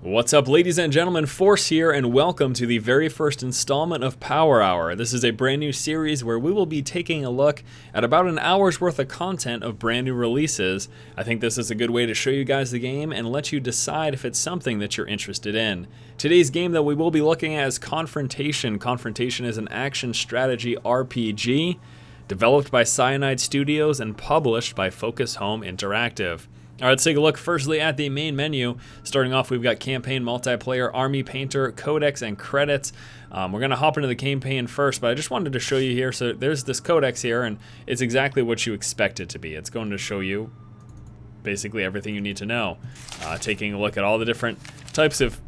What's up, ladies and gentlemen? Force here, and welcome to the very first installment of Power Hour. This is a brand new series where we will be taking a look at about an hour's worth of content of brand new releases. I think this is a good way to show you guys the game and let you decide if it's something that you're interested in. Today's game that we will be looking at is Confrontation. Confrontation is an action strategy RPG developed by Cyanide Studios and published by Focus Home Interactive. All right, let's take a look firstly at the main menu. Starting off, we've got Campaign, Multiplayer, Army Painter, Codex, and Credits. We're going to hop into the campaign first, but I just wanted to show you here. So there's this Codex here, and it's exactly what you expect it to be. It's going to show you basically everything you need to know. Taking a look at all the different types of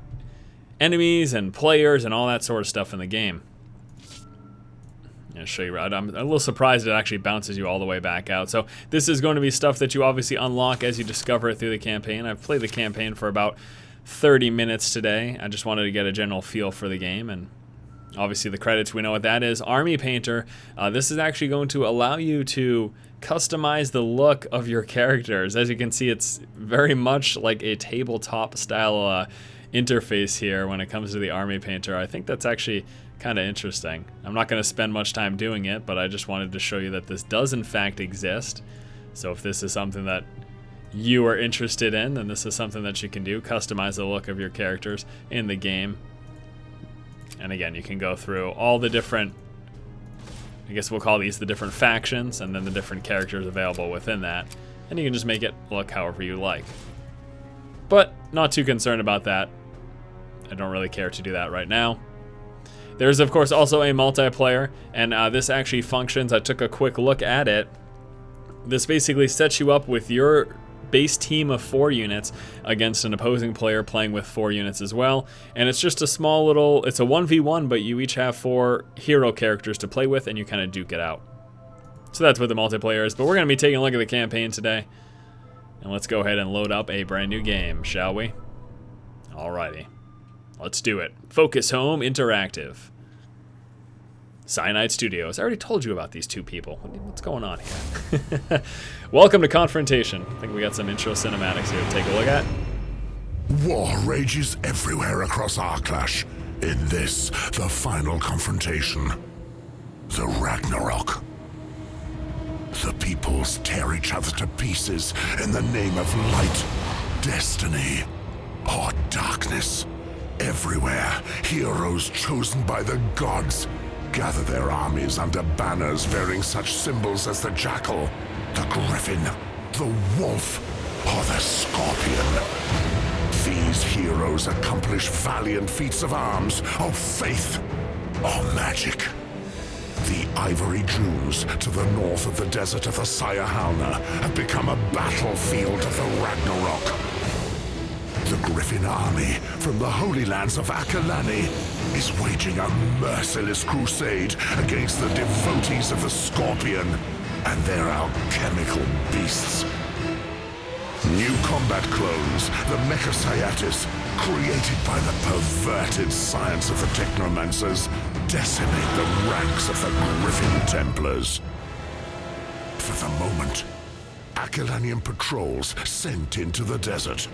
enemies and players and all that sort of stuff in the game. I'll show you. I'm a little surprised it actually bounces you all the way back out. So this is going to be stuff that you obviously unlock as you discover it through the campaign. I've played the campaign for about 30 minutes today. I just wanted to get a general feel for the game, and obviously the credits, we know what that is. Army Painter, this is actually going to allow you to customize the look of your characters. As you can see, it's very much like a tabletop style interface here when it comes to the Army Painter. I think that's actually kind of interesting. I'm not going to spend much time doing it, but I just wanted to show you that this does in fact exist. So if this is something that you are interested in, then this is something that you can do. Customize the look of your characters in the game. And again, you can go through all the different, I guess we'll call these the different factions, and then the different characters available within that. And you can just make it look however you like. But not too concerned about that. I don't really care to do that right now. There's, of course, also a multiplayer, and this actually functions. I took a quick look at it. This basically sets you up with your base team of 4 units against an opposing player playing with 4 units as well. And it's just a small little, it's a 1v1, but you each have 4 hero characters to play with, and you kind of duke it out. So that's what the multiplayer is, but we're going to be taking a look at the campaign today. And let's go ahead and load up a brand new game, shall we? Alrighty. Let's do it. Focus Home Interactive. Cyanide Studios. I already told you about these two people. What's going on here? Welcome to Confrontation. I think we got some intro cinematics here to take a look at. War rages everywhere across Arklash. In this, the final confrontation. The Ragn'Narok. The peoples tear each other to pieces in the name of light, destiny, or darkness. Everywhere, heroes chosen by the gods gather their armies under banners bearing such symbols as the jackal, the griffin, the wolf, or the scorpion. These heroes accomplish valiant feats of arms, of faith, or magic. The Ivory Dunes to the north of the desert of the Sayahana have become a battlefield of the Ragn'Narok. The Griffin army from the Holy Lands of Akalani is waging a merciless crusade against the devotees of the Scorpion and their alchemical beasts. New combat clones, the Mechasciatis, created by the perverted science of the Technomancers, decimate the ranks of the Griffin Templars. For the moment, Akalanian patrols sent into the desert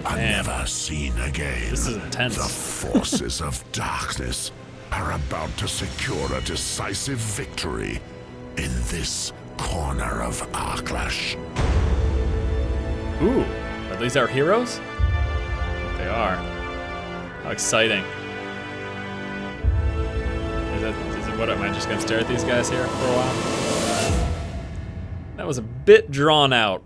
are never seen again. This is intense. The forces of darkness are about to secure a decisive victory in this corner of Arklash. Ooh, are these our heroes? They are. How exciting. Is it what, am I just gonna stare at these guys here for a while? That was a bit drawn out.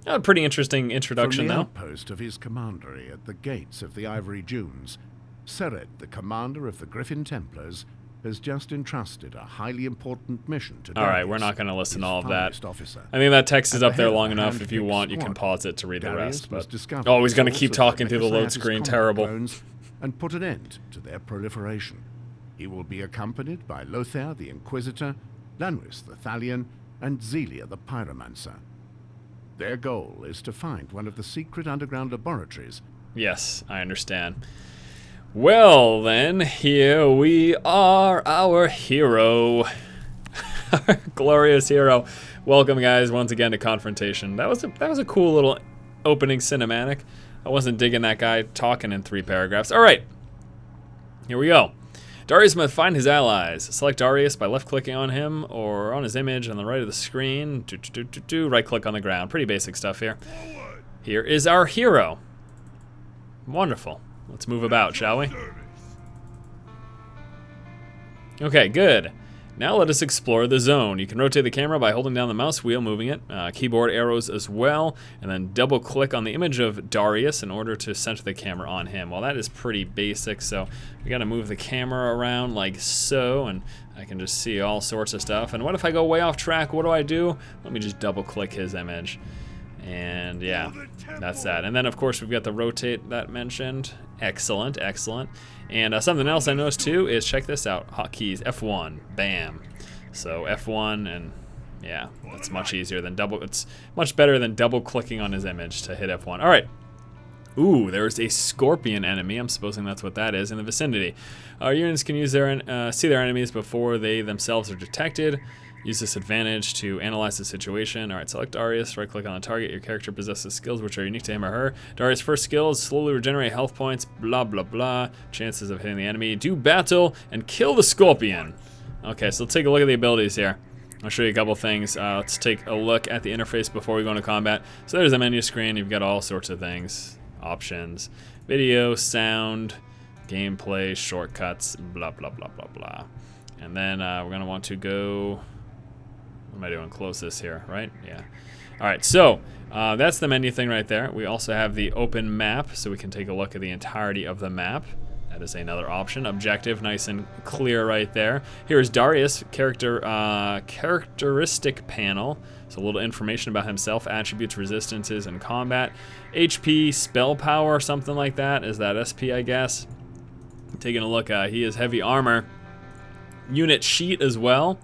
A pretty interesting introduction, though. From the outpost of his commandery at the gates of the Ivory Dunes, Seret, the commander of the Griffin Templars, has just entrusted a highly important mission to All right, we're not going to listen to all of that. I think that text is up there long enough. If you want, you can pause it to read the rest. But oh, he's going to keep talking through the load screen. Terrible. And put an end to their proliferation. He will be accompanied by Lothar the Inquisitor, Lanwis the Thalian, and Zelia the Pyromancer. Their goal is to find one of the secret underground laboratories. Yes, I understand. Well, then, here we are, our hero. Our glorious hero. Welcome, guys, once again to Confrontation. That was a cool little opening cinematic. I wasn't digging that guy talking in 3 paragraphs. All right, here we go. Darius must find his allies. Select Darius by left-clicking on him or on his image on the right of the screen. Right-click on the ground. Pretty basic stuff here. Here is our hero. Wonderful. Let's move about, shall we? Okay, good. Now let us explore the zone. You can rotate the camera by holding down the mouse wheel, moving it, keyboard arrows as well, and then double click on the image of Darius in order to center the camera on him. Well, that is pretty basic, so we gotta move the camera around like so, and I can just see all sorts of stuff. And what if I go way off track? What do? Let me just double click his image. And yeah, that's that. And then of course we've got the rotate that mentioned. Excellent, excellent. And something else I noticed too is, check this out, hotkeys, F1, bam. So F1, and yeah, that's much easier than it's much better than double clicking on his image to hit F1. All right. Ooh, there's a scorpion enemy. I'm supposing that's what that is in the vicinity. Our units can use see their enemies before they themselves are detected. Use this advantage to analyze the situation. All right, select Darius, right-click on the target. Your character possesses skills which are unique to him or her. Darius' first skill is slowly regenerate health points, blah, blah, blah. Chances of hitting the enemy. Do battle and kill the scorpion. Okay, so let's take a look at the abilities here. I'll show you a couple things. Let's take a look at the interface before we go into combat. So there's a menu screen. You've got all sorts of things. Options, video, sound, gameplay, shortcuts, blah, blah, blah, blah, blah. And then we're going to want to go... What am I doing? Close this here, right? Yeah. All right, so that's the menu thing right there. We also have the open map, so we can take a look at the entirety of the map. That is another option. Objective, nice and clear right there. Here's Darius, characteristic panel. So a little information about himself, attributes, resistances, and combat. HP, spell power, something like that. Is that SP, I guess? Taking a look, he is heavy armor. Unit sheet as well.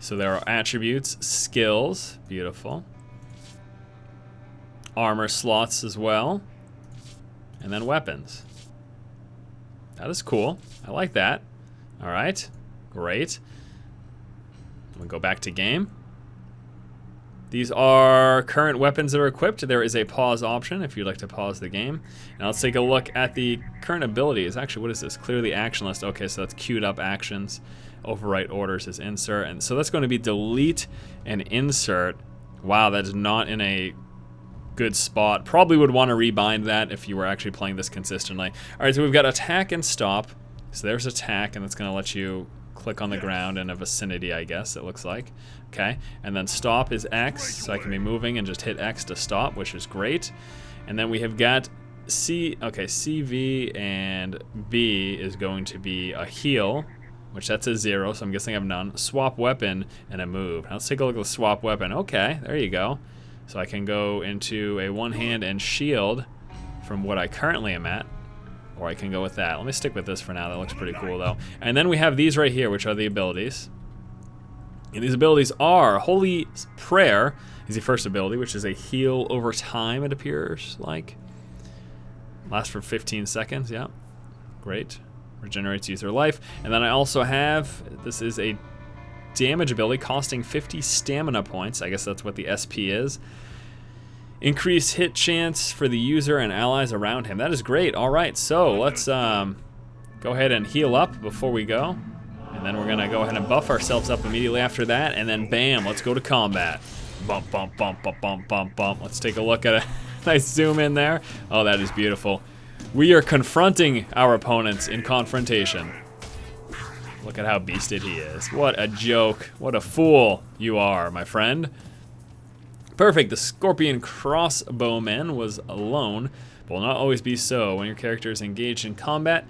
So there are attributes, skills, beautiful. Armor slots as well. And then weapons. That is cool. I like that. All right, great. We'll go back to game. These are current weapons that are equipped. There is a pause option if you'd like to pause the game. Now let's take a look at the current abilities. Actually, what is this? Clear the action list. Okay, so that's queued up actions. Overwrite orders is insert. And so that's going to be delete and insert. Wow, that is not in a good spot. Probably would want to rebind that if you were actually playing this consistently. All right, so we've got attack and stop. So there's attack, and that's going to let you click on the ground in a vicinity, I guess it looks like. Okay, and then stop is X, so I can be moving and just hit X to stop, which is great. And then we have got CV and B is going to be a heal, which that's a 0, so I'm guessing I have none. Swap weapon and a move. Now let's take a look at the swap weapon. Okay, there you go. So I can go into a one hand and shield from what I currently am at, or I can go with that. Let me stick with this for now. That looks pretty cool though. And then we have these right here, which are the abilities. And these abilities are Holy Prayer is the first ability, which is a heal over time, it appears like. Lasts for 15 seconds, yeah. Great. Regenerates user life. And then I also have, this is a damage ability costing 50 stamina points. I guess that's what the SP is. Increase hit chance for the user and allies around him. That is great. All right, so let's go ahead and heal up before we go. And then we're gonna go ahead and buff ourselves up immediately after that. And then bam, let's go to combat. Bump, bump, bump, bump, bump, bump, bump. Let's take a look at a nice zoom in there. Oh, that is beautiful. We are confronting our opponents in Confrontation. Look at how beasted he is. What a joke. What a fool you are, my friend. Perfect. The Scorpion Crossbowman was alone, but will not always be so. When your character is engaged in combat,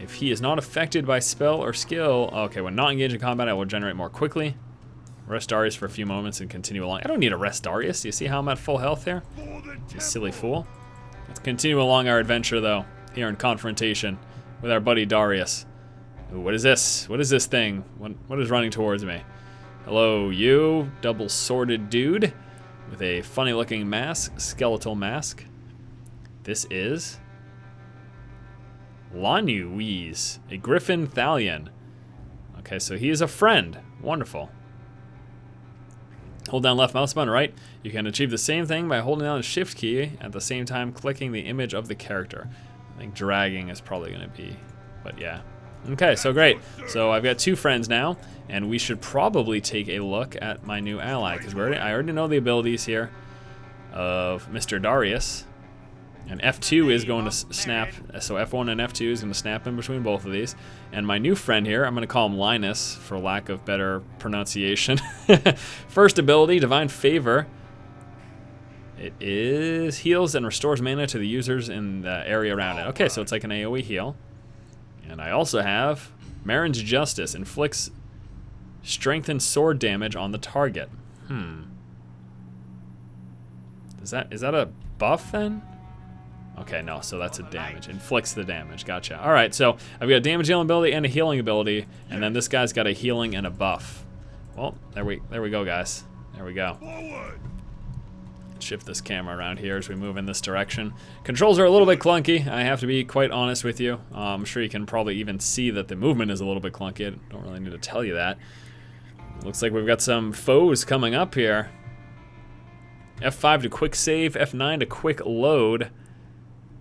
if he is not affected by spell or skill... Okay, when not engaged in combat, I will generate more quickly. Rest Darius for a few moments and continue along. I don't need to rest Darius. Do you see how I'm at full health here? You silly fool. Let's continue along our adventure, though, here in Confrontation with our buddy Darius. Ooh, what is this? What is this thing? What is running towards me? Hello, you double-sworded dude with a funny-looking mask, skeletal mask. This is Lanuiz, a Griffin Thalion. Okay, so he is a friend. Wonderful. Hold down left mouse button, right? You can achieve the same thing by holding down the shift key at the same time clicking the image of the character. I think dragging is probably gonna be, but yeah. Okay, so great. So I've got 2 friends now, and we should probably take a look at my new ally, because I already know the abilities here of Mr. Darius. And F2 is going to snap, so F1 and F2 is going to snap in between both of these. And my new friend here, I'm going to call him Linus for lack of better pronunciation. First ability, Divine Favor. It is heals and restores mana to the users in the area around it. Okay, so it's like an AoE heal. And I also have Marin's Justice, inflicts strengthened sword damage on the target. Is that a buff then? Okay, no, so that's a damage. Inflicts the damage, gotcha. All right, so I've got a damage dealing ability and a healing ability, and then this guy's got a healing and a buff. Well, there we go, guys. There we go. Shift this camera around here as we move in this direction. Controls are a little bit clunky, I have to be quite honest with you. I'm sure you can probably even see that the movement is a little bit clunky. I don't really need to tell you that. Looks like we've got some foes coming up here. F5 to quick save, F9 to quick load.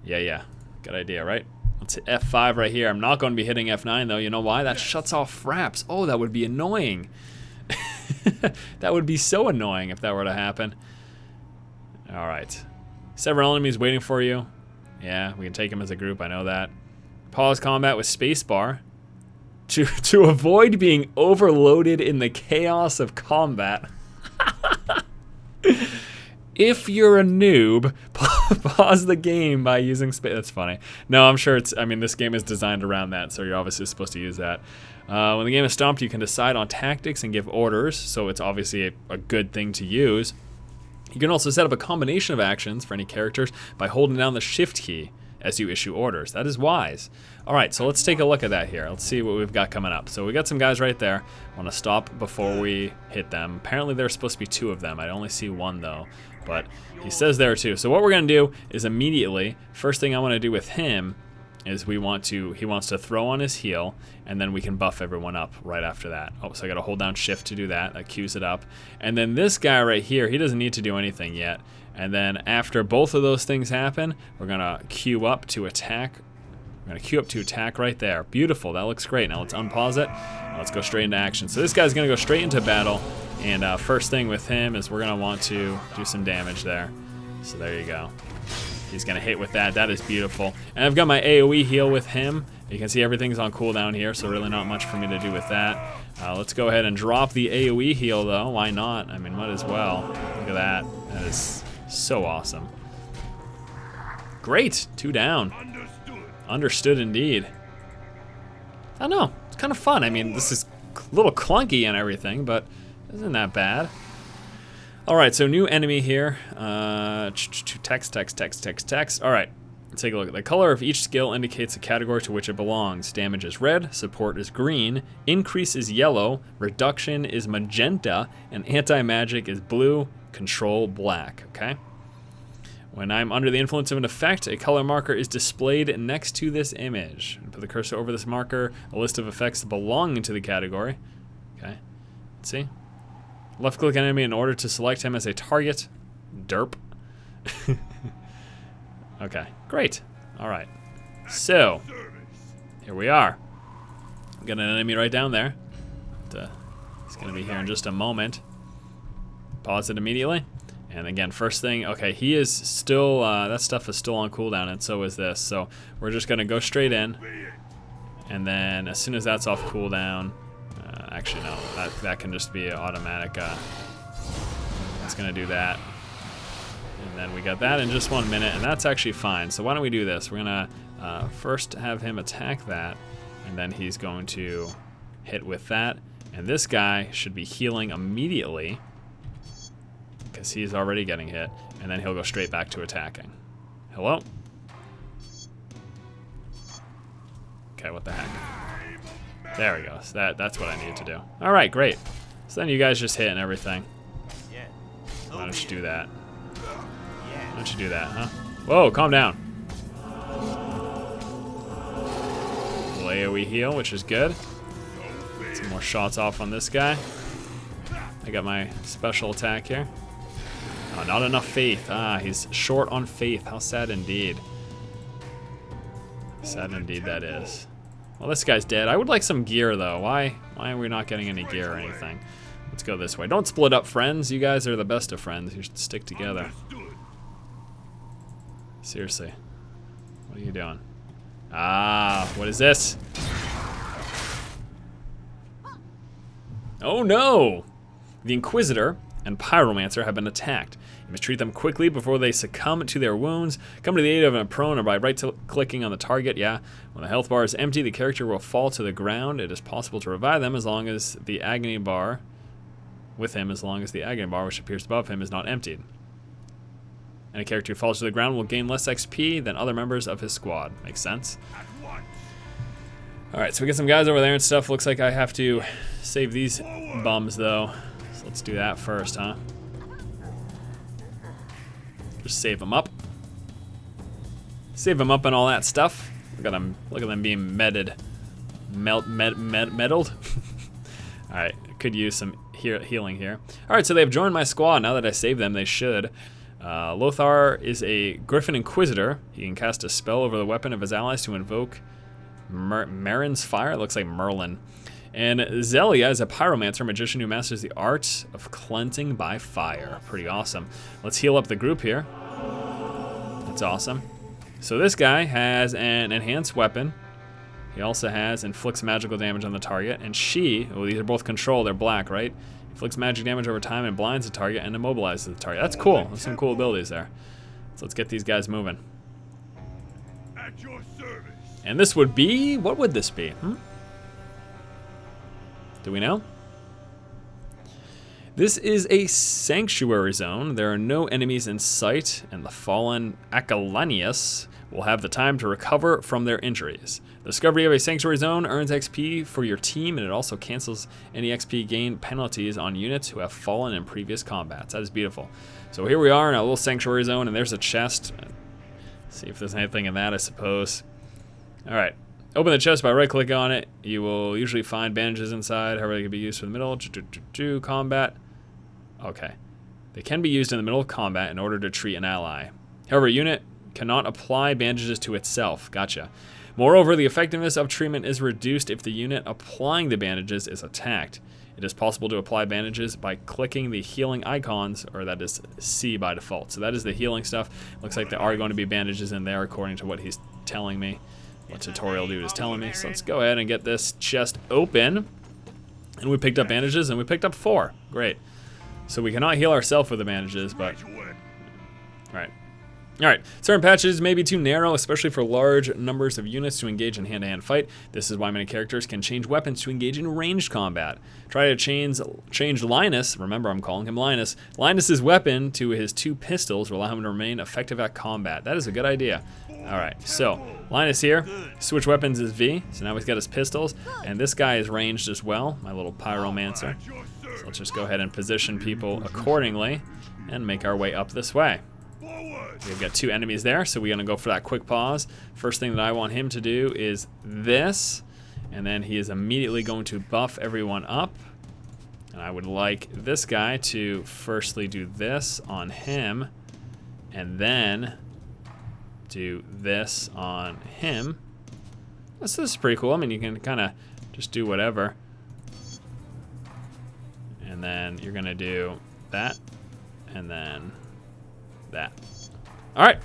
Yeah, good idea, right? Let's hit F5 right here. I'm not going to be hitting F9 though. You know why? That shuts off fraps. Oh, that would be annoying. That would be so annoying if that were to happen. All right. Several enemies waiting for you. Yeah, we can take them as a group, I know that. Pause combat with spacebar to avoid being overloaded in the chaos of combat. If you're a noob, pause the game by using space. That's funny. No, I'm sure I mean, this game is designed around that, so you're obviously supposed to use that. When the game is stopped, you can decide on tactics and give orders, so it's obviously a good thing to use. You can also set up a combination of actions for any characters by holding down the shift key as you issue orders. That is wise. All right, so let's take a look at that here. Let's see what we've got coming up. So we got some guys right there. I want to stop before we hit them. Apparently there's supposed to be 2 of them. I only see 1 though, but he says there are 2. So what we're gonna do is immediately, first thing I want to do with him is he wants to throw on his heal, and then we can buff everyone up right after that. Oh, so I gotta hold down shift to do that. That queues it up. And then this guy right here, he doesn't need to do anything yet. And then after both of those things happen, we're gonna queue up to attack. We're gonna queue up to attack right there. Beautiful, that looks great. Now let's unpause it, and let's go straight into action. So this guy's gonna go straight into battle, and first thing with him is we're gonna want to do some damage there. So there you go. He's gonna hit with that. That is beautiful. And I've got my AoE heal with him. You can see everything's on cooldown here, so really not much for me to do with that. Let's go ahead and drop the AoE heal though. Why not? I mean, might as well. Look at that. That is so awesome. Great. 2 down. Understood indeed. I don't know. It's kind of fun. I mean, this is a little clunky and everything, but isn't that bad. All right, so new enemy here. Text. All right, let's take a look. The color of each skill indicates the category to which it belongs. Damage is red, support is green, increase is yellow, reduction is magenta, and anti-magic is blue, control black, okay? When I'm under the influence of an effect, a color marker is displayed next to this image. Put the cursor over this marker, a list of effects belonging to the category. Okay, let's see. Left click on enemy in order to select him as a target. Derp. Okay, great. All right. So, here we are. We've got an enemy right down there. He's going to be here in just a moment. Pause it immediately. And again, first thing, okay, he is still, that stuff is still on cooldown, and so is this. So we're just gonna go straight in, and then as soon as that's off cooldown, actually no, that can just be automatic. It's gonna do that. And then we got that in just 1 minute, and that's actually fine. So why don't we do this? We're gonna first have him attack that, and then he's going to hit with that. And this guy should be healing immediately, because he's already getting hit, and then he'll go straight back to attacking. Hello? Okay, what the heck? There we go. So that's what I needed to do. All right, great. So then you guys just hit and everything. Why don't you do that? Why don't you do that, huh? Whoa, calm down. AoE heal, which is good. Some more shots off on this guy. I got my special attack here. Oh, not enough faith. Ah, he's short on faith. How sad indeed. Sad indeed that is. Well, this guy's dead. I would like some gear, though. Why are we not getting any gear or anything? Let's go this way. Don't split up, friends. You guys are the best of friends. You should stick together. Seriously. What are you doing? Ah, what is this? Oh no! The Inquisitor and Pyromancer have been attacked. You must treat them quickly before they succumb to their wounds. Come to the aid of a prone or by right-clicking on the target, yeah. When the health bar is empty, the character will fall to the ground. It is possible to revive them as long as the agony bar, with him as long as the agony bar, which appears above him, is not emptied. And a character who falls to the ground will gain less XP than other members of his squad. Makes sense. Alright, so we get some guys over there and stuff. Looks like I have to save these bums, though. So let's do that first, huh? Just save them up. Save them up and all that stuff. Look at them being medded. Meddled? Alright, could use some healing here. Alright, so they've joined my squad. Now that I saved them, they should. Lothar is a Griffin Inquisitor. He can cast a spell over the weapon of his allies to invoke Marin's Fire. It looks like Merlin. And Zelia is a Pyromancer, magician who masters the art of cleansing by fire. Pretty awesome. Let's heal up the group here. That's awesome. So this guy has an enhanced weapon. He also has inflicts magical damage on the target. And she, oh, these are both control, they're black, right? Inflicts magic damage over time and blinds the target and immobilizes the target. That's cool. There's some cool abilities there. So let's get these guys moving. At your service. And this would be, what would this be? Do we know? This is a sanctuary zone. There are no enemies in sight, and the fallen Acalanius will have the time to recover from their injuries. The discovery of a sanctuary zone earns XP for your team, and it also cancels any XP gain penalties on units who have fallen in previous combats. That is beautiful. So here we are in a little sanctuary zone, and there's a chest. See if there's anything in that, I suppose. All right. Open the chest by right-clicking on it. You will usually find bandages inside. However, they can be used for the middle. Combat. Okay. They can be used in the middle of combat in order to treat an ally. However, a unit cannot apply bandages to itself. Gotcha. Moreover, the effectiveness of treatment is reduced if the unit applying the bandages is attacked. It is possible to apply bandages by clicking the healing icons, or that is C by default. So that is the healing stuff. Looks like there are going to be bandages in there according to what he's telling me. What tutorial dude is telling me. So let's go ahead and get this chest open. And we picked up bandages, and we picked up 4. Great. So we cannot heal ourselves with the bandages, but... Alright. Certain patches may be too narrow, especially for large numbers of units to engage in hand-to-hand fight. This is why many characters can change weapons to engage in ranged combat. Try to change Linus, remember I'm calling him Linus, Linus's weapon to his 2 pistols will allow him to remain effective at combat. That is a good idea. Alright, so Linus here, switch weapons is V, so now he's got his pistols, and this guy is ranged as well, my little Pyromancer. So let's just go ahead and position people accordingly and make our way up this way. We've got 2 enemies there, so we're gonna go for that quick pause. First thing that I want him to do is this, and then he is immediately going to buff everyone up. And I would like this guy to firstly do this on him, and then do this on him. This is pretty cool. I mean, you can kind of just do whatever. And then you're gonna do that, and then that. All right,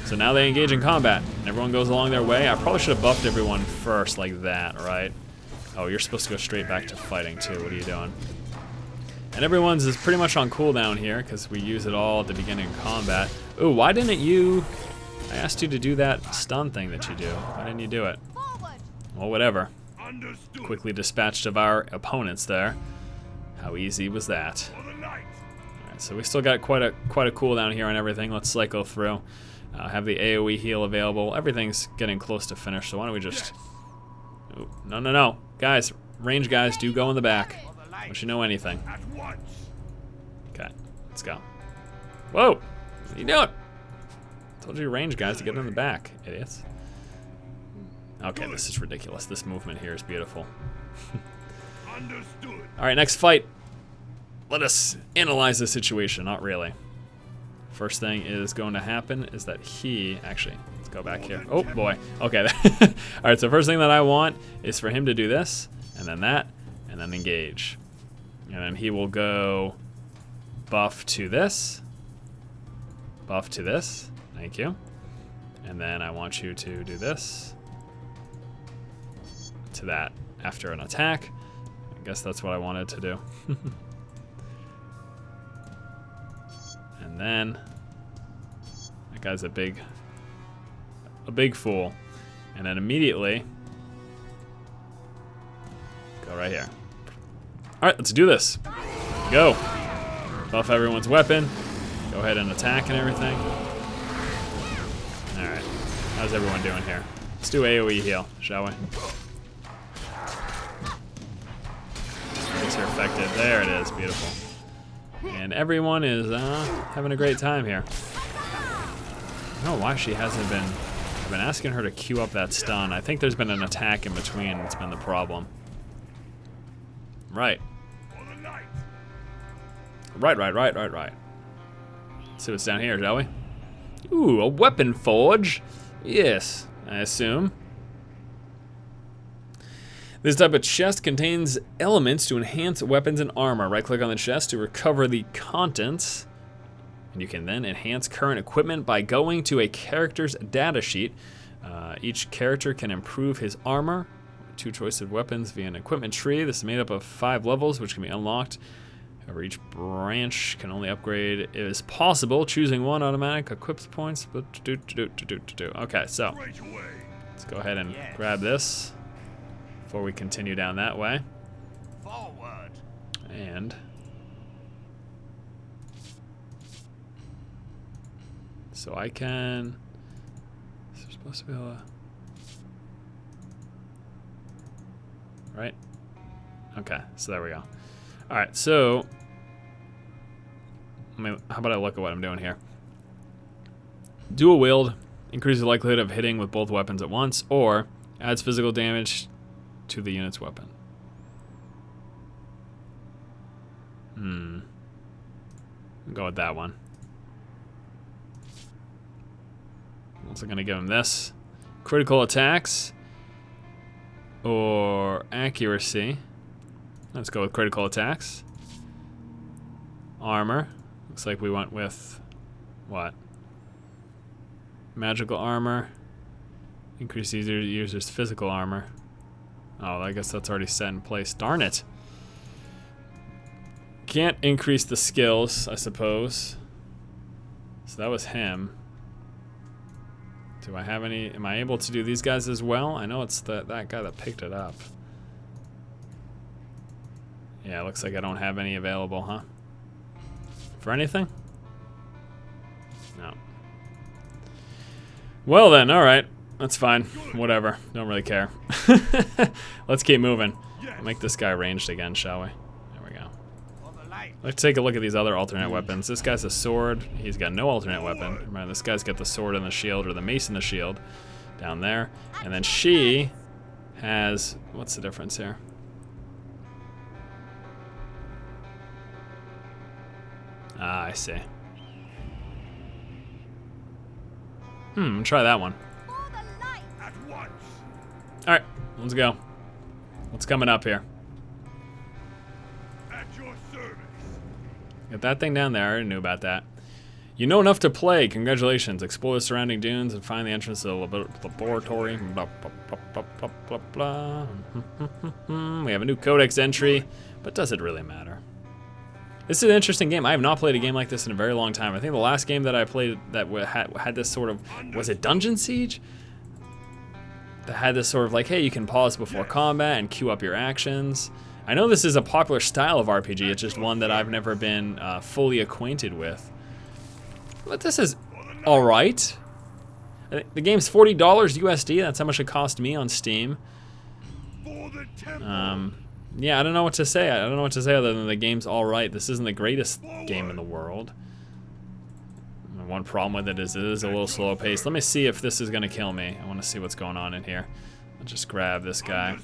so now they engage in combat, and everyone goes along their way. I probably should have buffed everyone first like that, right? Oh, you're supposed to go straight back to fighting too. What are you doing? And everyone's is pretty much on cooldown here because we use it all at the beginning of combat. Ooh, why didn't you... I asked you to do that stun thing that you do. Why didn't you do it? Well, whatever. Quickly dispatched of our opponents there. How easy was that? So we still got quite a cooldown here on everything. Let's cycle through. Have the AoE heal available. Everything's getting close to finish, so why don't we just... Ooh, no. Guys, range guys do go in the back. Don't you know anything? Okay, let's go. Whoa! What are you doing? Told you range guys to get in the back, idiots. Okay, this is ridiculous. This movement here is beautiful. Alright, next fight. let us analyze the situation. Not really. First thing is going to happen is that he, actually, let's go back here. Oh boy, okay. All right, so first thing that I want is for him to do this, and then that, and then engage. And then he will go buff to this, thank you. And then I want you to do this to that after an attack. I guess that's what I wanted to do. And then that guy's a big fool. And then immediately go right here. All right, let's do this. Go. Buff everyone's weapon. Go ahead and attack and everything. All right, how's everyone doing here? Let's do AoE heal, shall we? Guess you're affected. There it is, beautiful. And everyone is having a great time here. I don't know why she hasn't been. I've been asking her to queue up that stun. I think there's been an attack in between that's been the problem. Right. Right. Let's see what's down here, shall we? Ooh, a weapon forge. Yes, I assume. This type of chest contains elements to enhance weapons and armor. Right-click on the chest to recover the contents. And you can then enhance current equipment by going to a character's datasheet. Each character can improve his armor. 2 choice of weapons via an equipment tree. This is made up of 5 levels, which can be unlocked. However, each branch can only upgrade if it's possible. Choosing one automatic equips points. Okay, so let's go ahead and grab this before we continue down that way. Forward. And so I can. Is there supposed to be a right? Okay, so there we go. All right, so how about I look at what I'm doing here? Dual wield increases the likelihood of hitting with both weapons at once, or adds physical damage to the unit's weapon. I'll go with that one. I'm also gonna give him this. Critical attacks or accuracy. Let's go with critical attacks. Armor. Looks like we went with what? Magical armor. Increase user's physical armor. Oh, I guess that's already set in place. Darn it. Can't increase the skills, I suppose. So that was him. Do I have any? Am I able to do these guys as well? I know it's that guy that picked it up. Yeah, it looks like I don't have any available, huh? For anything? No. Well then, alright. That's fine. Whatever. Don't really care. Let's keep moving. Make this guy ranged again, shall we? There we go. Let's take a look at these other alternate weapons. This guy's a sword. He's got no alternate weapon. Remember, this guy's got the sword and the shield, or the mace and the shield down there. And then she has... What's the difference here? Ah, I see. Try that one. Alright, let's go. What's coming up here? At your service. Get that thing down there. I already knew about that. You know enough to play. Congratulations. Explore the surrounding dunes and find the entrance to the laboratory. Blah, blah, blah, blah, blah, blah, blah. We have a new codex entry, but does it really matter? This is an interesting game. I have not played a game like this in a very long time. I think the last game that I played that had this sort of... Was it Dungeon Siege? That had this sort of like, hey, you can pause before combat and queue up your actions. I know this is a popular style of RPG. It's just one that I've never been fully acquainted with. But this is all right. The game's $40 USD. That's how much it cost me on Steam. Yeah, I don't know what to say. I don't know what to say other than the game's all right. This isn't the greatest game in the world. One problem with it is a little slow paced. Let me see if this is gonna kill me. I want to see what's going on in here. I'll just grab this guy.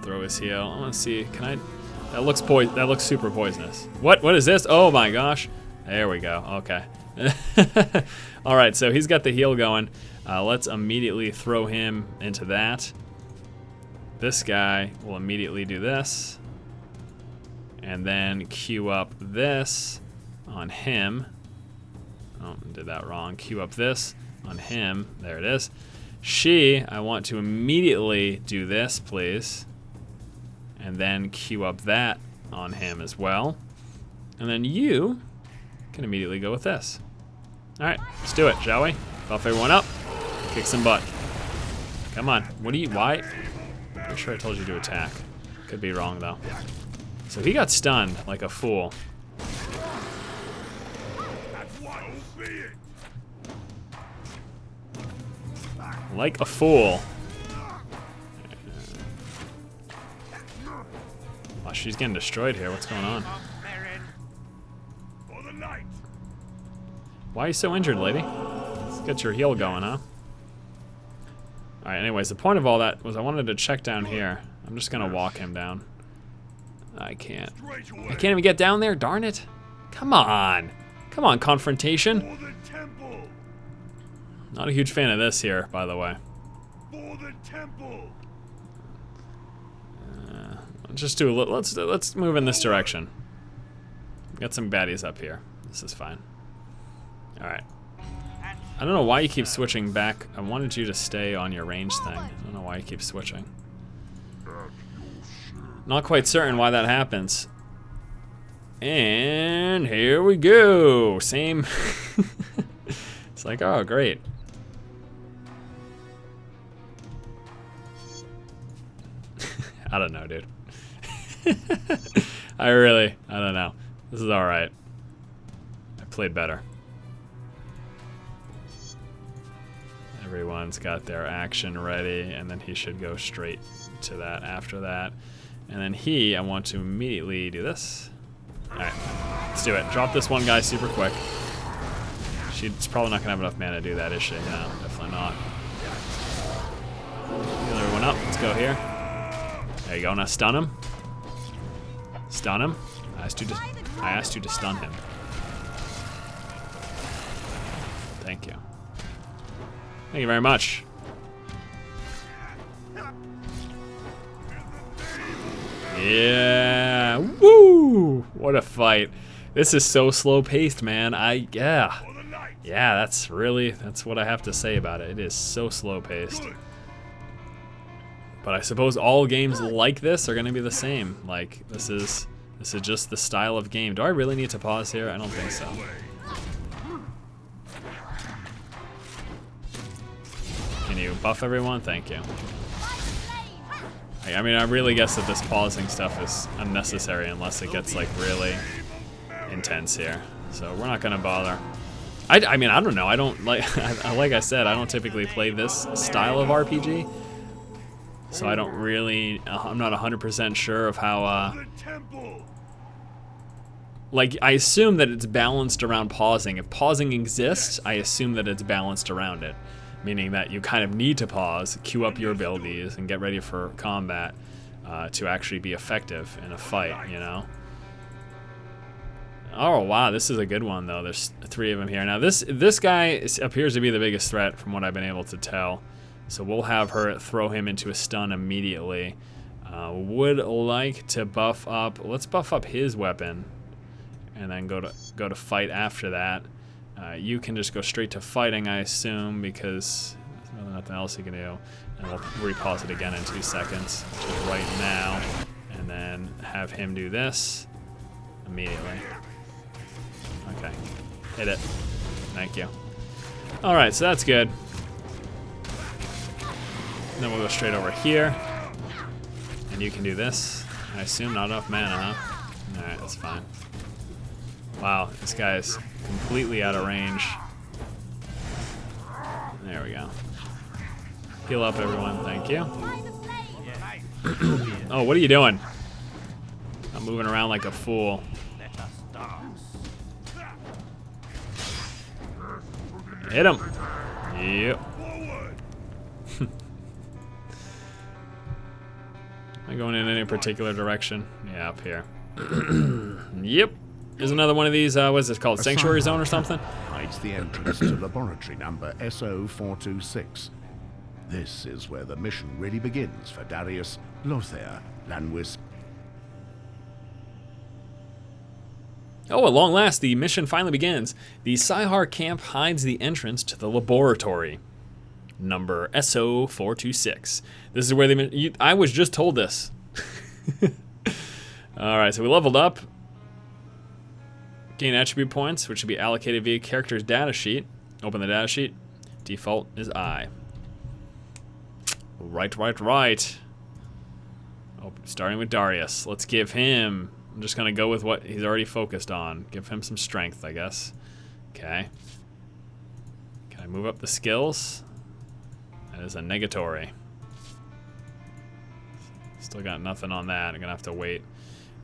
Throw his heal. I want to see. Can I? That looks super poisonous. What is this? Oh my gosh. There we go. Okay. All right, so he's got the heal going. Let's immediately throw him into that. This guy will immediately do this. And then queue up this on him. Oh, did that wrong. Queue up this on him. There it is. I want to immediately do this, please. And then queue up that on him as well. And then you can immediately go with this. All right, let's do it, shall we? Buff everyone up, kick some butt. Come on, why? I'm sure I told you to attack. Could be wrong though. So he got stunned like a fool. Like a fool. Oh, she's getting destroyed here. What's going on? Why are you so injured, lady? Let's get your heal going, huh? Alright, anyways, the point of all that was I wanted to check down here. I'm just gonna walk him down. I can't. I can't even get down there, darn it. Come on. Come on, Confrontation. Not a huge fan of this here, by the way. Let's just do a little, let's move in this direction. Got some baddies up here. This is fine. All right. I don't know why you keep switching back. I wanted you to stay on your range thing. I don't know why you keep switching. Not quite certain why that happens. And here we go. Same. It's like, oh, great. I don't know, dude. I don't know. This is all right. I played better. Everyone's got their action ready, and then he should go straight to that after that. And then I want to immediately do this. All right, let's do it. Drop this one guy super quick. She's probably not gonna have enough mana to do that, is she? No, definitely not. Heal everyone up, let's go here. There you go, now stun him. Stun him. I asked you to stun him. Thank you. Thank you very much. Yeah, woo! What a fight. This is so slow paced, man. Yeah, that's what I have to say about it. It is so slow paced. But I suppose all games like this are gonna be the same. Like, this is just the style of game. Do I really need to pause here? I don't think so. Can you buff everyone? Thank you. I mean, I really guess that this pausing stuff is unnecessary unless it gets like really intense here. So we're not gonna bother. I mean, I don't know. I don't like I said, I don't typically play this style of RPG. So I don't really, I'm not 100% sure of how, like, I assume that it's balanced around pausing. If pausing exists, I assume that it's balanced around it. Meaning that you kind of need to pause, queue up your abilities, and get ready for combat to actually be effective in a fight, you know? Oh, wow, this is a good one, though. There's 3 of them here. Now, this guy appears to be the biggest threat from what I've been able to tell. So we'll have her throw him into a stun immediately. Would like to buff up. Let's buff up his weapon, and then go to fight after that. You can just go straight to fighting, I assume, because there's really nothing else you can do. And we'll repause it again in 2 seconds, which is right now, and then have him do this immediately. Okay, hit it. Thank you. All right, so that's good. Then we'll go straight over here, and you can do this. I assume not enough mana, huh? All right, that's fine. Wow, this guy is completely out of range. There we go. Heal up, everyone. Thank you. Oh, what are you doing? I'm moving around like a fool. Hit him. Yep. Am I going in any particular direction? Yeah, up here. Yep. There's another one of these, what is this called? Sanctuary Zone or something? Hides the entrance to laboratory number SO426. This is where the mission really begins for Darius, Lothair, Lanwis. Oh, at long last, the mission finally begins. The Sihar camp hides the entrance to the laboratory. Number SO426. This is where they... I was just told this. Alright, so we leveled up. Gain attribute points, which should be allocated via character's data sheet. Open the data sheet. Default is I. Right. Oh, starting with Darius. Let's give him... I'm just going to go with what he's already focused on. Give him some strength, I guess. Okay. Can I move up the skills? That is a negatory. Still got nothing on that. I'm going to have to wait.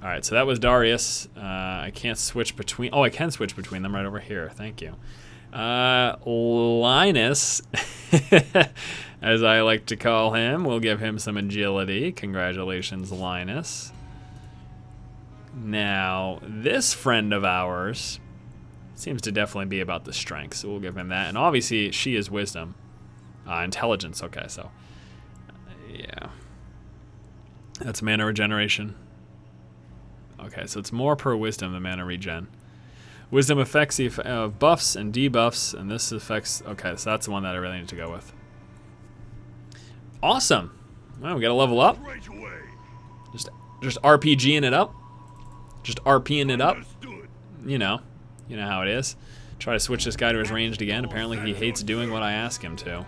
Alright, so that was Darius. I can't switch between... Oh, I can switch between them right over here. Thank you. Linus, as I like to call him, we'll give him some agility. Congratulations, Linus. Now, this friend of ours seems to definitely be about the strength, so we'll give him that. And obviously, she is wisdom. Intelligence, okay, so... yeah. That's mana regeneration. Okay, so it's more per wisdom than mana regen. Wisdom affects the buffs and debuffs, and this affects... okay, so that's the one that I really need to go with. Awesome! Well, we gotta level up. Just RPGing it up. Just RPing it up. You know how it is. Try to switch this guy to his ranged again. Apparently he hates doing what I ask him to.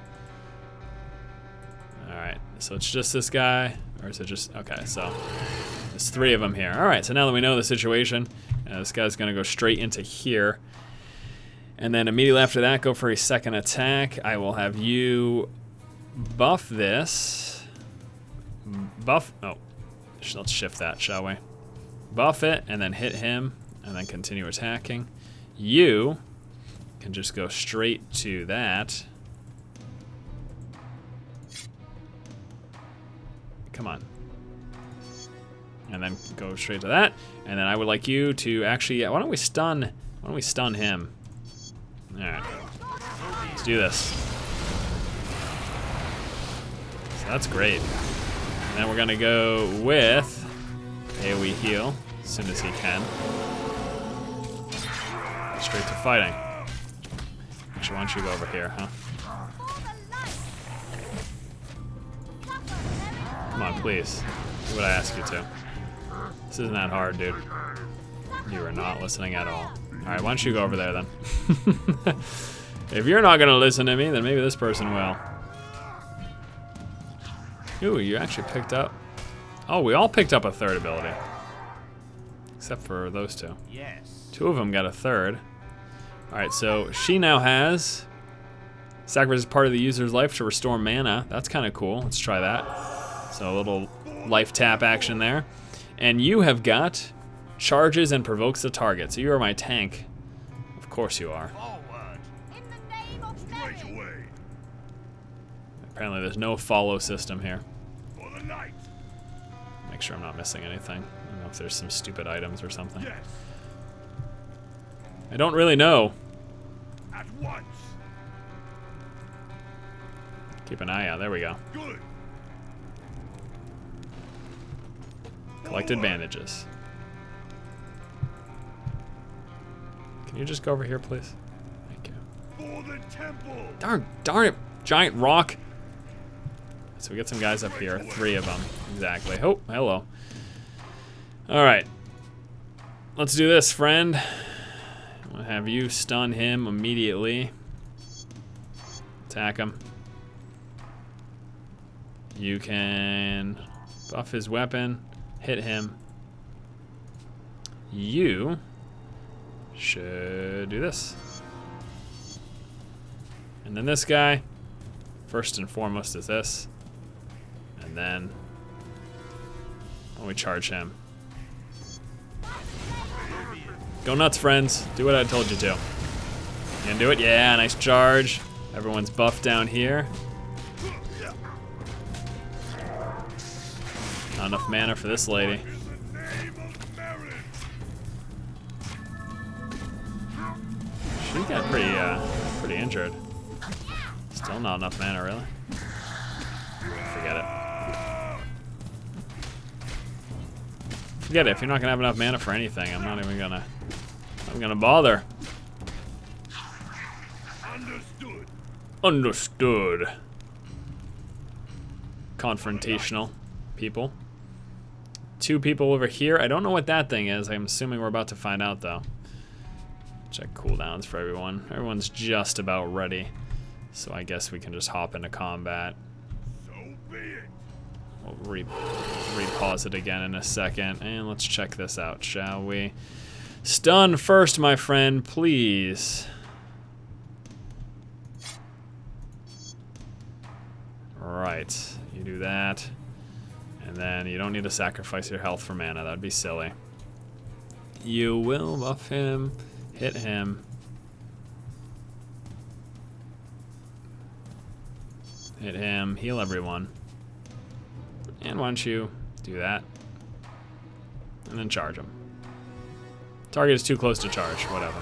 Alright, so it's just this guy. Or is it just... okay, so... there's 3 of them here. Alright, so now that we know the situation, this guy's going to go straight into here. And then immediately after that, go for a second attack. I will have you buff this. Buff... oh, let's shift that, shall we? Buff it, and then hit him, and then continue attacking. You can just go straight to that. Come on. And then go straight to that. And then I would like you to actually... why don't we stun him? Alright. Let's do this. So that's great. And then we're gonna go with AoE heal as soon as he can. Straight to fighting. Actually, why don't you go over here, huh? Come on, please. Do what I ask you to. This isn't that hard, dude. You are not listening at all. Alright, why don't you go over there, then? If you're not gonna listen to me, then maybe this person will. Ooh, you actually picked up... oh, we all picked up a 3rd ability. Except for those 2. Yes. 2 of them got a 3rd. Alright, so she now has... sacrifices part of the user's life to restore mana. That's kind of cool. Let's try that. So a little life tap action there. And you have got charges and provokes the target. So you are my tank. Of course you are. Forward. In the name of Straight Mary. away. Apparently there's no follow system here. For the night. Make sure I'm not missing anything. I don't know if there's some stupid items or something. Yes. I don't really know. At once. Keep an eye out. There we go. Good. Collected bandages. Can you just go over here, please? Thank you. For the temple. Darn it, giant rock. So we get some guys up here, 3 of them, exactly. Oh, hello. All right, let's do this, friend. I'm gonna have you stun him immediately. Attack him. You can buff his weapon, hit him. You should do this. And then this guy, first and foremost, is this. And then we charge him. Go nuts, friends. Do what I told you to. You gonna do it? Yeah, nice charge. Everyone's buffed down here. Not enough mana for this lady. In the name of merit. She got pretty injured. Still not enough mana, really. Forget it. Forget it. If you're not gonna have enough mana for anything, I'm not even gonna bother. Understood. Understood. Confrontational people. 2 people over here. I don't know what that thing is. I'm assuming we're about to find out, though. Check cooldowns for everyone. Everyone's just about ready. So I guess we can just hop into combat. So be it. We'll repause it again in a second. And let's check this out, shall we? Stun first, my friend, please. Right, you do that. And then you don't need to sacrifice your health for mana. That'd be silly. You will buff him. Hit him. Hit him. Heal everyone. And why don't you do that? And then charge him. Target is too close to charge. Whatever.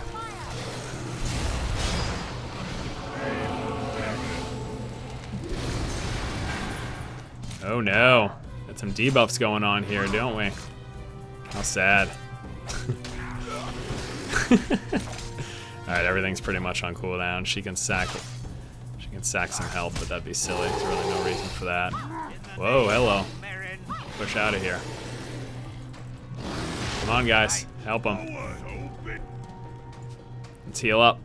Oh no. Got some debuffs going on here, don't we? How sad. Alright, everything's pretty much on cooldown. She can sack some health, but that'd be silly. There's really no reason for that. Whoa, hello. Push out of here. Come on, guys. Help him. Let's heal up.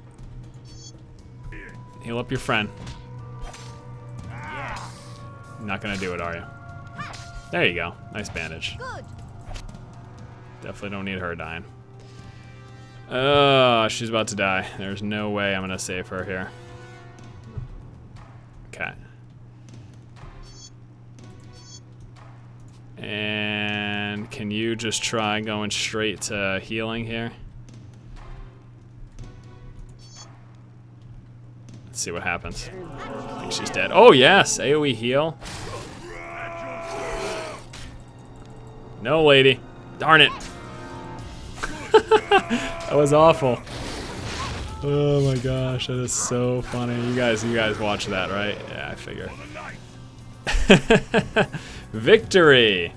Heal up your friend. Not gonna do it, are you? There you go. Nice bandage. Good. Definitely don't need her dying. She's about to die. There's no way I'm gonna save her here. Okay. And can you just try going straight to healing here? Let's see what happens. I think she's dead. Oh yes, AoE heal. No, lady. Darn it. That was awful. Oh my gosh, that is so funny. You guys watch that, right? Yeah, I figure. Victory.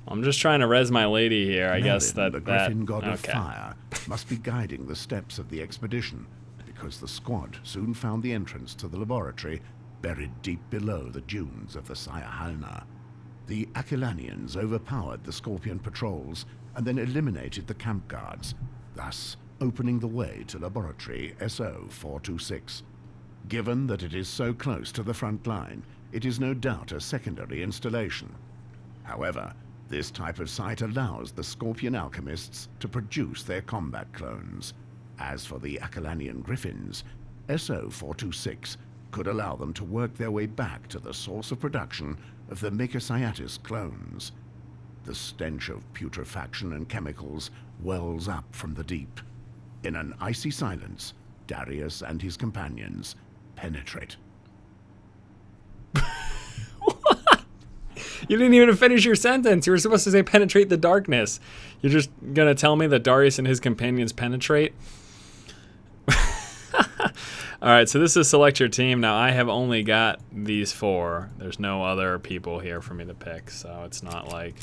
I'm just trying to res my lady here. I guess Merlin, the Griffin god of okay. fire, must be guiding the steps of the expedition, because the squad soon found the entrance to the laboratory buried deep below the dunes of the Sire Halna. The Aquilanians overpowered the Scorpion patrols and then eliminated the camp guards, thus opening the way to Laboratory SO-426. Given that it is so close to the front line, it is no doubt a secondary installation. However, this type of site allows the Scorpion alchemists to produce their combat clones. As for the Aquilanian Griffins, SO-426 could allow them to work their way back to the source of production of the Mycosciatus clones. The stench of putrefaction and chemicals wells up from the deep. In an icy silence, Darius and his companions penetrate. You didn't even finish your sentence. You were supposed to say penetrate the darkness. You're just gonna tell me that Darius and his companions penetrate? Alright, so this is select your team. Now I have only got these 4. There's no other people here for me to pick, so it's not like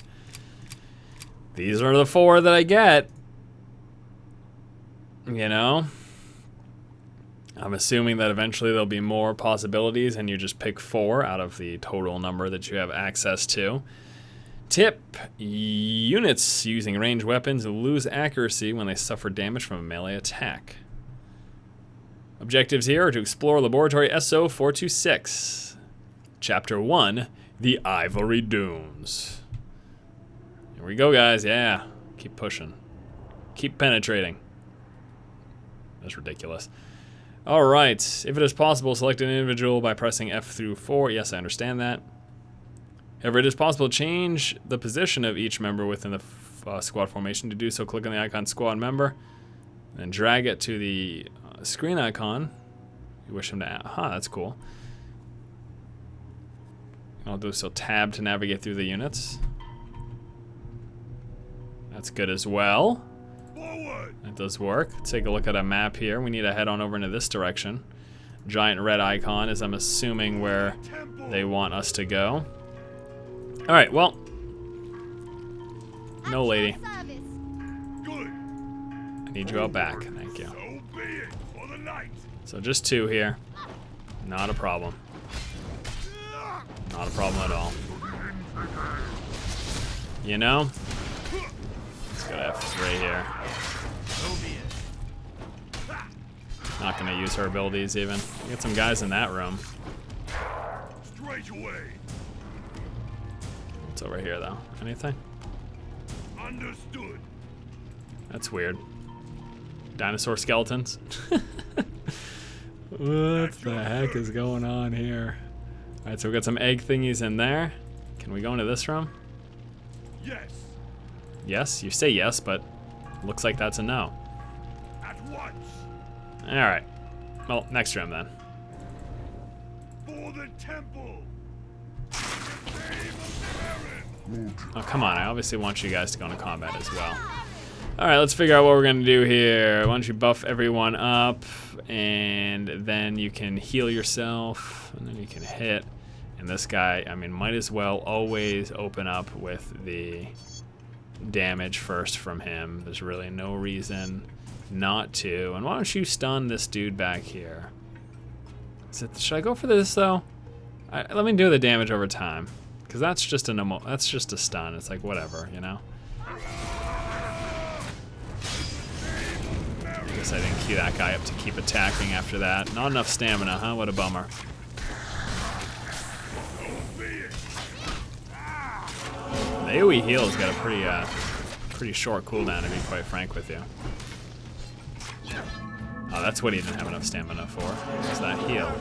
these are the 4 that I get. You know? I'm assuming that eventually there'll be more possibilities and you just pick 4 out of the total number that you have access to. Tip: units using ranged weapons lose accuracy when they suffer damage from a melee attack. Objectives here are to explore Laboratory SO-426. Chapter 1, The Ivory Dunes. Here we go, guys. Yeah. Keep pushing. Keep penetrating. That's ridiculous. Alright. If it is possible, select an individual by pressing F through 4. Yes, I understand that. However, it is possible to change the position of each member within the squad formation. To do so, click on the icon Squad Member, and drag it to the screen icon you wish him to add. That's cool. I'll do so tab to navigate through the units. That's good as well. Forward. That does work. Take a look at a map here. We need to head on over into this direction. Giant red icon is, I'm assuming, where Temple. they want us to go. All right, well. No, lady. Good. I need you out back. Thank you. So be it. For the night. So just 2 here. Not a problem. Not a problem at all. You know? Let's go to F3 here. Not gonna use her abilities even. Get some guys in that room. Straight away. What's over here though? Anything? Understood. That's weird. Dinosaur skeletons? What the heck is going on here? Alright, so we got some egg thingies in there. Can we go into this room? Yes. Yes? You say yes, but looks like that's a no. At once. Alright. Well, next room then. For the temple. In the name of Aaron. Oh, come on. I obviously want you guys to go into combat as well. Alright, let's figure out what we're going to do here. Why don't you buff everyone up, and then you can heal yourself, and then you can hit. And this guy, I mean, might as well always open up with the damage first from him. There's really no reason not to. And why don't you stun this dude back here? Should I go for this, though? Let me do the damage over time, because that's just a stun. It's like, whatever, you know? I guess I didn't key that guy up to keep attacking after that. Not enough stamina, huh? What a bummer. The AoE heal's got a pretty short cooldown, to be quite frank with you. Oh, that's what he didn't have enough stamina for, was that heal.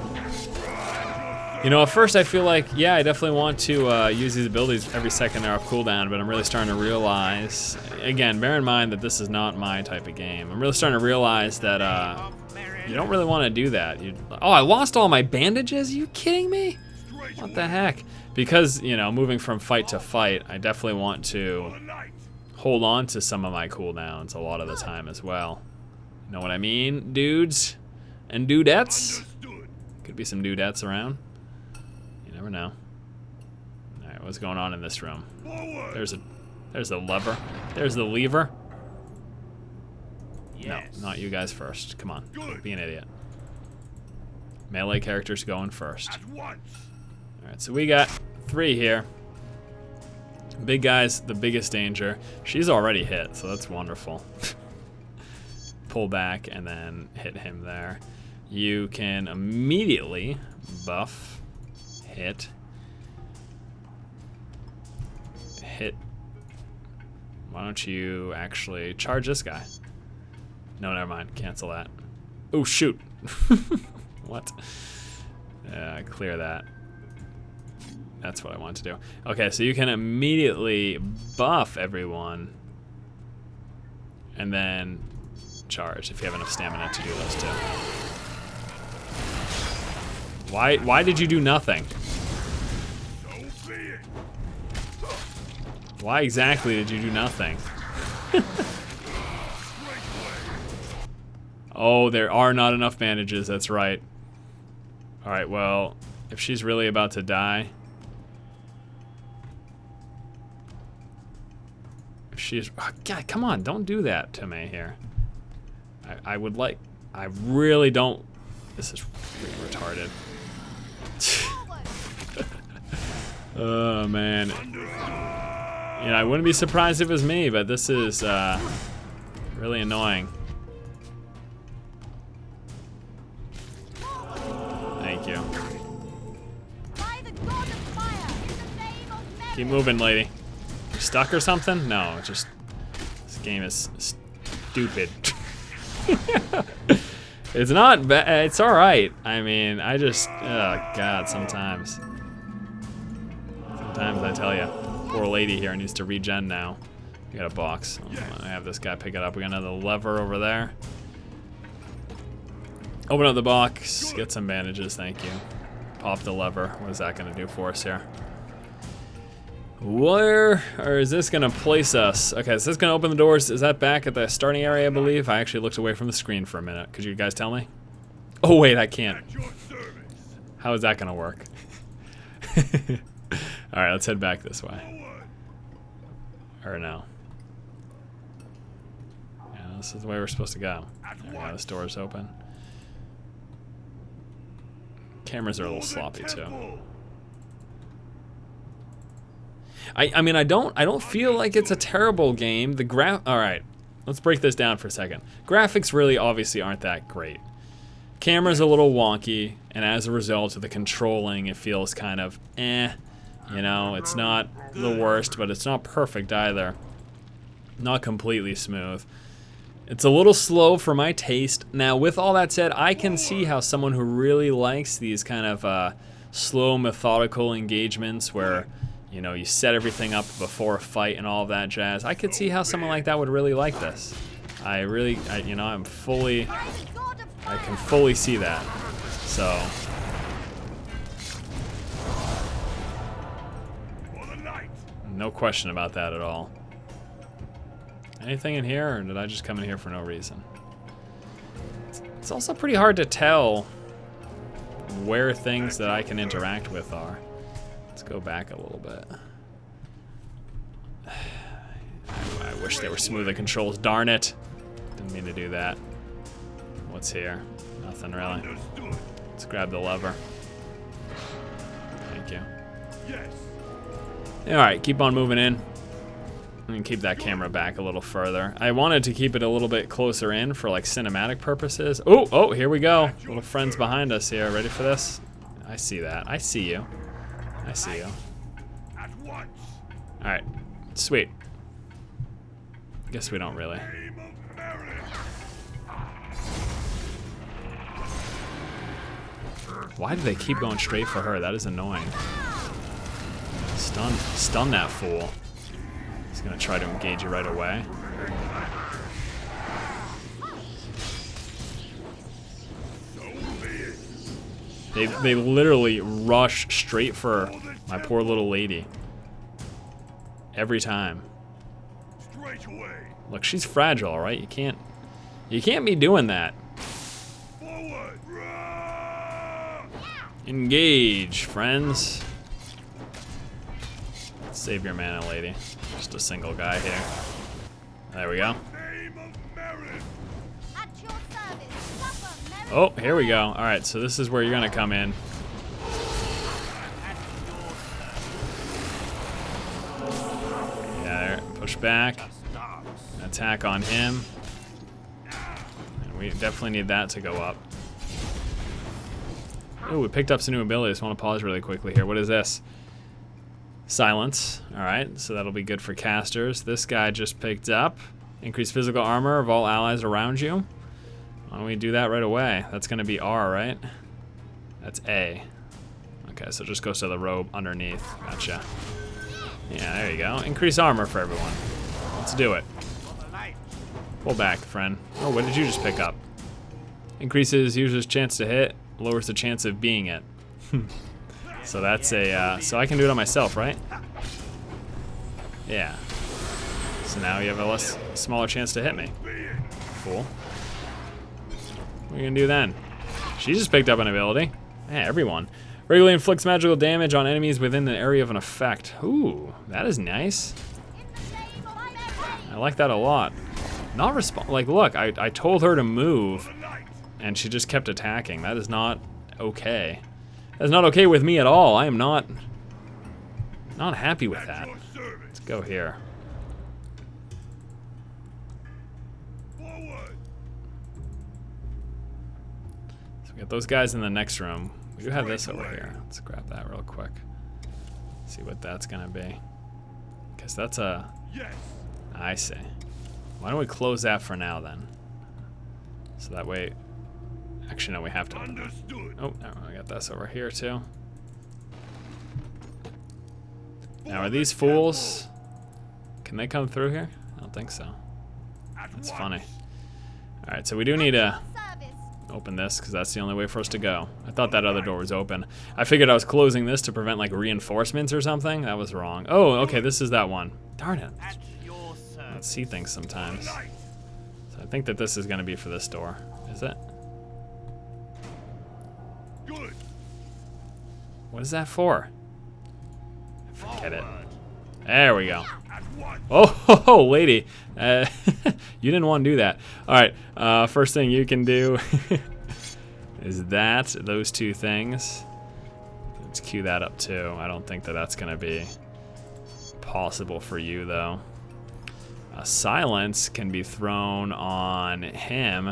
You know, at first I feel like, yeah, I definitely want to use these abilities every second they're off cooldown, but I'm really starting to realize, again, bear in mind that this is not my type of game. I'm really starting to realize that you don't really want to do that. Oh, I lost all my bandages? Are you kidding me? What the heck? Because, you know, moving from fight to fight, I definitely want to hold on to some of my cooldowns a lot of the time as well. You know what I mean, dudes and dudettes? Could be some dudettes around. You never know. All right, what's going on in this room? There's the lever. There's the lever. Yes. No, not you guys first. Come on, don't be an idiot. Melee characters going first. At once. All right, so we got 3 here. Big guy's the biggest danger. She's already hit, so that's wonderful. Pull back and then hit him there. You can immediately buff, hit. Why don't you actually charge this guy? No, never mind. Cancel that. Oh, shoot. What? Clear that. That's what I want to do. Okay, so you can immediately buff everyone and then charge if you have enough stamina to do those two. Why did you do nothing? So be it. Why exactly did you do nothing? Oh, there are not enough bandages, that's right. Alright, well, if she's really about to die, if she's, oh, God, come on, don't do that to me here. I really don't, this is really retarded. Oh, man. You know, I wouldn't be surprised if it was me, but this is really annoying. Thank you. Keep moving, lady. You stuck or something? No, just this game is stupid. It's not bad. It's all right. I mean, I just, oh God, sometimes I tell you, poor lady here needs to regen now. We got a box. I have this guy pick it up. We got another lever over there. Open up the box. Get some bandages. Thank you. Pop the lever. What is that going to do for us here? Where, or is this gonna place us? Okay, is this gonna open the doors? Is that back at the starting area, I believe? I actually looked away from the screen for a minute. Could you guys tell me? Oh wait, I can't. At your service. How is that gonna work? Alright, let's head back this way. Forward. Or no. Yeah, this is the way we're supposed to go. There we go, this door is open. Cameras are a little For the sloppy too. temple. I mean, I don't feel like it's a terrible game. The all right, let's break this down for a second. Graphics really obviously aren't that great. Camera's a little wonky, and as a result of the controlling, it feels kind of eh. You know, it's not the worst, but it's not perfect either. Not completely smooth. It's a little slow for my taste. Now, with all that said, I can see how someone who really likes these kind of slow, methodical engagements where, you know, you set everything up before a fight and all of that jazz, I could see how someone like that would really like this. You know, I can fully see that. So, For the light. no question about that at all. Anything in here, or did I just come in here for no reason? It's also pretty hard to tell where things that I can interact with are. Let's go back a little bit. I wish they were smoother controls, darn it. Didn't mean to do that. What's here? Nothing really. Understood. Let's grab the lever. Thank you. Yes. Alright, keep on moving in. And keep that camera back a little further. I wanted to keep it a little bit closer in for like cinematic purposes. Oh, here we go. Little friends behind us here. Ready for this? I see that. I see you. I see you. At once. Alright, sweet. Guess we don't really. Name of merit. Why do they keep going straight for her? That is annoying. Stun that fool. He's gonna try to engage you right away. They literally rush straight for my poor little lady. Every time. Straight away. Look, she's fragile, all right? You can't be doing that. Forward. Rah! Engage, friends. Save your mana, lady. Just a single guy here. There we go. Name of merit. At your service. Suffer, merit. Oh, here we go. All right, so this is where you're gonna come in. Yeah, there. Push back. Attack on him. And we definitely need that to go up. Oh, we picked up some new abilities. I want to pause really quickly here. What is this? Silence. Alright, so that'll be good for casters. This guy just picked up. Increase physical armor of all allies around you. Why don't we do that right away? That's going to be R, right? That's A. Okay, so it just goes to the robe underneath. Gotcha. Yeah, there you go. Increase armor for everyone. Let's do it. Pull back, friend. Oh, what did you just pick up? Increases user's chance to hit, lowers the chance of being it. So that's a, so I can do it on myself, right? Yeah. So now you have a smaller chance to hit me. Cool. What are you gonna do then? She just picked up an ability. Yeah, everyone. Regularly inflicts magical damage on enemies within the area of an effect. Ooh, that is nice. I like that a lot. Not like, look, I told her to move, and she just kept attacking. That is not okay. That's not okay with me at all. I am not happy with that. Let's go here. Forward. So we got those guys in the next room. We do have this over here. Let's grab that real quick. See what that's gonna be. Because that's a... Yes. I see. Why don't we close that for now then? So that way... Actually, no, we have to. Understood. Oh, no, I got this over here too. Now, are these fools? Can they come through here? I don't think so. That's funny. All right, so we do need a... Service. open this because that's the only way for us to go. I thought that other door was open. I figured I was closing this to prevent like reinforcements or something. That was wrong. Oh, okay, this is that one. Darn it. I don't see things sometimes. So I think that this is gonna be for this door. Is it? Good. What is that for? Forget it. There we go. At once. Oh, lady. You didn't want to do that. All right, first thing you can do is those two things. Let's cue that up too. I don't think that that's going to be possible for you though. Silence can be thrown on him.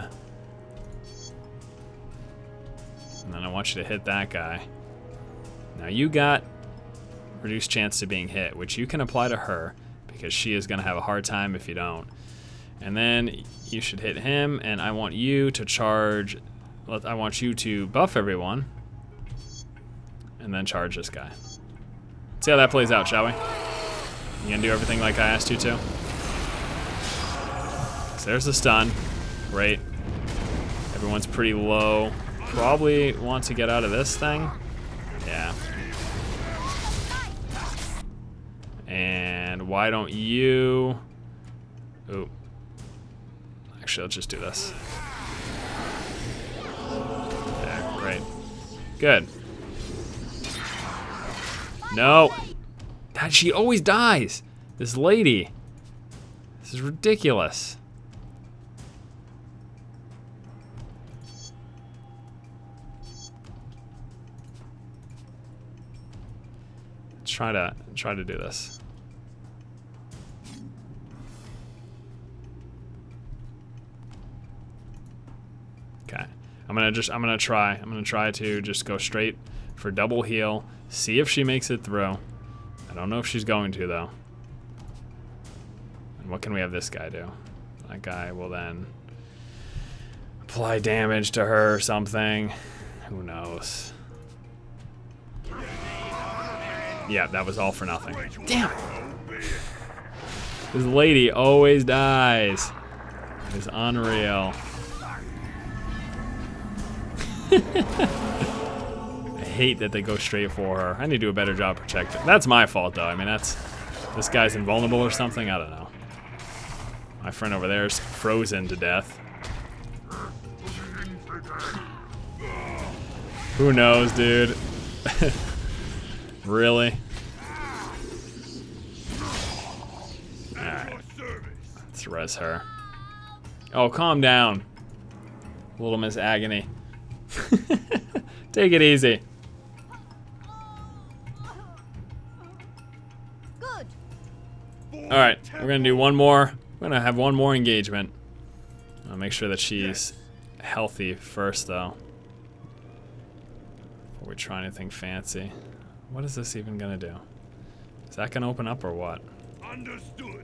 And then I want you to hit that guy. Now you got reduced chance to being hit, which you can apply to her because she is going to have a hard time if you don't. And then you should hit him, and I want you to charge. I want you to buff everyone, and then charge this guy. See how that plays out, shall we? You gonna do everything like I asked you to? So there's the stun. Great. Everyone's pretty low. Probably want to get out of this thing. Yeah. And why don't you... Ooh. Actually, let's just do this. There, great. Good. No. God, she always dies. This lady. This is ridiculous. Let's try to do this. Okay, I'm gonna try to just go straight for double heal, see if she makes it through. I don't know if she's going to though. And what can we have this guy do? That guy will then apply damage to her or something. Who knows? Yeah, that was all for nothing. Damn it! This lady always dies. It's unreal. I hate that they go straight for her. I need to do a better job protecting. That's my fault though. I mean, this guy's invulnerable or something. I don't know. My friend over there is frozen to death. Who knows, dude? Really? Alright. Let's res her. Oh, calm down. Little Miss Agony. Take it easy. Good. Alright, we're gonna do one more. We're gonna have one more engagement. I'll make sure that she's healthy first though. Before we try anything fancy. What is this even gonna do? Is that gonna open up or what? Understood.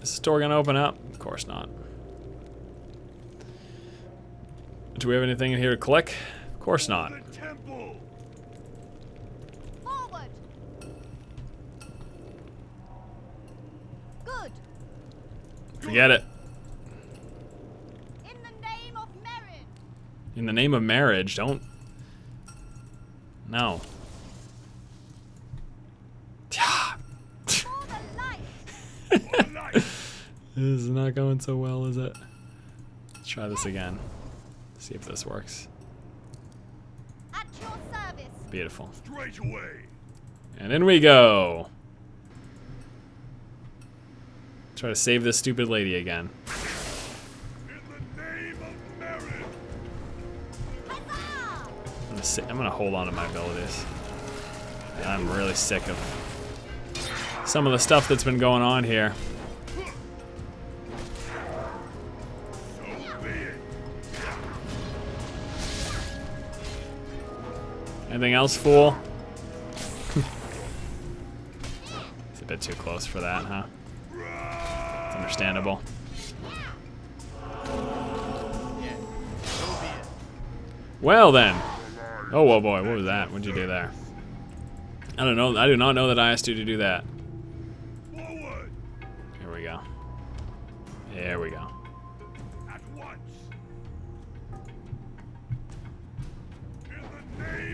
Is this door gonna open up? Of course not. Do we have anything in here to click? Of course not. The temple. Forward. Good. Forget it. In the name of merit. In the name of marriage, don't. No. For the light. For life. This is not going so well, is it? Let's try this again. See if this works. At your service. Beautiful. Straight away. And in we go. Try to save this stupid lady again. In the name of merit. Huzzah! I'm gonna hold on to my abilities. And I'm really sick of some of the stuff that's been going on here. So be it. Anything else, fool? It's a bit too close for that, huh? It's understandable. Well then. Oh, whoa, boy, what was that? What'd you do there? I don't know. I do not know that I asked you to do that. Forward. Here we go. There we go. At once.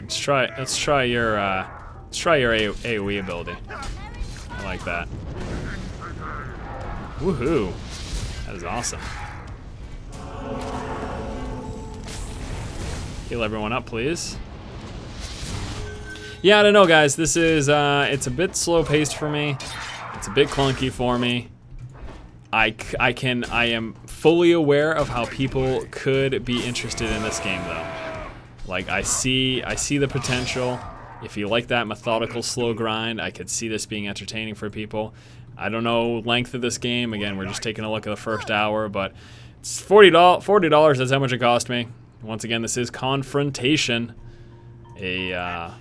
Let's try your AoE ability. I like that. Woohoo! That is awesome. Heal everyone up, please. Yeah, I don't know, guys. This is it's a bit slow paced for me. It's a bit clunky for me. I am fully aware of how people could be interested in this game, though. Like, I see the potential. If you like that methodical, slow grind, I could see this being entertaining for people. I don't know length of this game. Again, we're just taking a look at the first hour, but it's $40. That's how much it cost me. Once again, this is Confrontation. A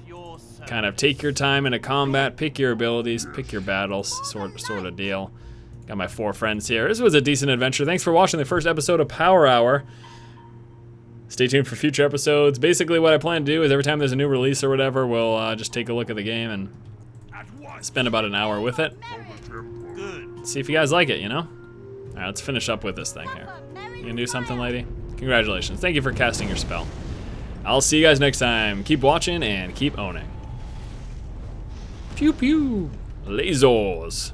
kind of take your time in a combat, pick your abilities, pick your battles, sort of deal. Got my 4 friends here. This was a decent adventure. Thanks for watching the first episode of Power Hour. Stay tuned for future episodes. Basically, what I plan to do is every time there's a new release or whatever, we'll just take a look at the game and spend about an hour with it. See if you guys like it, you know? All right, let's finish up with this thing here. You gonna do something, lady? Congratulations. Thank you for casting your spell. I'll see you guys next time. Keep watching and keep owning. Pew pew. Lasers.